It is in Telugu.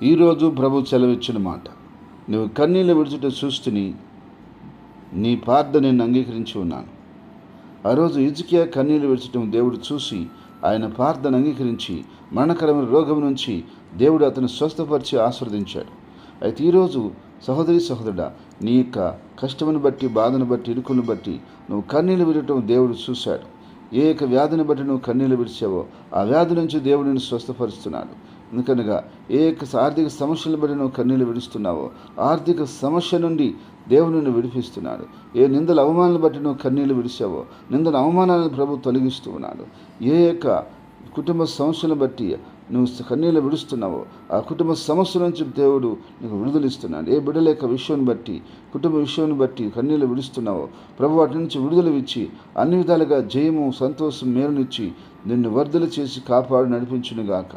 ఈరోజు ప్రభు సెలవిచ్చిన మాట, నువ్వు కన్నీళ్ళు విడుచుట చూస్తుని నీ ప్రార్థనను అంగీకరించి ఉన్నాను. ఆ రోజు హిజ్కియా కన్నీళ్ళు విడచటం దేవుడు చూసి ఆయన ప్రార్థన అంగీకరించి మరణకరమైన రోగం నుంచి దేవుడు అతను స్వస్థపరిచి ఆశీర్వదించాడు. అయితే ఈరోజు సహోదరి సహోదరుడా, నీ యొక్క కష్టమును బట్టి, బాధను బట్టి, ఇరుకును బట్టి నువ్వు కన్నీళ్ళు విడటం దేవుడు చూశాడు. ఏ యొక్క వ్యాధిని బట్టి నువ్వు కన్నీళ్ళు విడిచావో ఆ వ్యాధి నుంచి దేవుడు నిన్ను స్వస్థపరుస్తున్నాడు. ఎందుకనగా ఏ యొక్క ఆర్థిక సమస్యలను బట్టి నువ్వు కన్నీళ్ళు విడుస్తున్నావో ఆర్థిక సమస్య నుండి దేవుడు నిన్ను విడిపిస్తున్నాడు. ఏ నిందల అవమానాలను బట్టి నువ్వు కన్నీళ్ళు విడిచావో నిందల అవమానాలను ప్రభు తొలగిస్తూ ఉన్నాడు. ఏ యొక్క కుటుంబ సమస్యలను బట్టి నువ్వు కన్నీళ్ళు విడుస్తున్నావో ఆ కుటుంబ సమస్య నుంచి దేవుడు నీకు విడుదలిస్తున్నాడు. ఏ బిడ్డల యొక్క విషయాన్ని బట్టి, కుటుంబ విషయాన్ని బట్టి కన్నీళ్ళు విడుస్తున్నావో ప్రభు వాటి నుంచి విడుదల ఇచ్చి అన్ని విధాలుగా జయము, సంతోషం, మేలునిచ్చి నిన్ను వర్ధలు చేసి కాపాడు నడిపించునుగాక.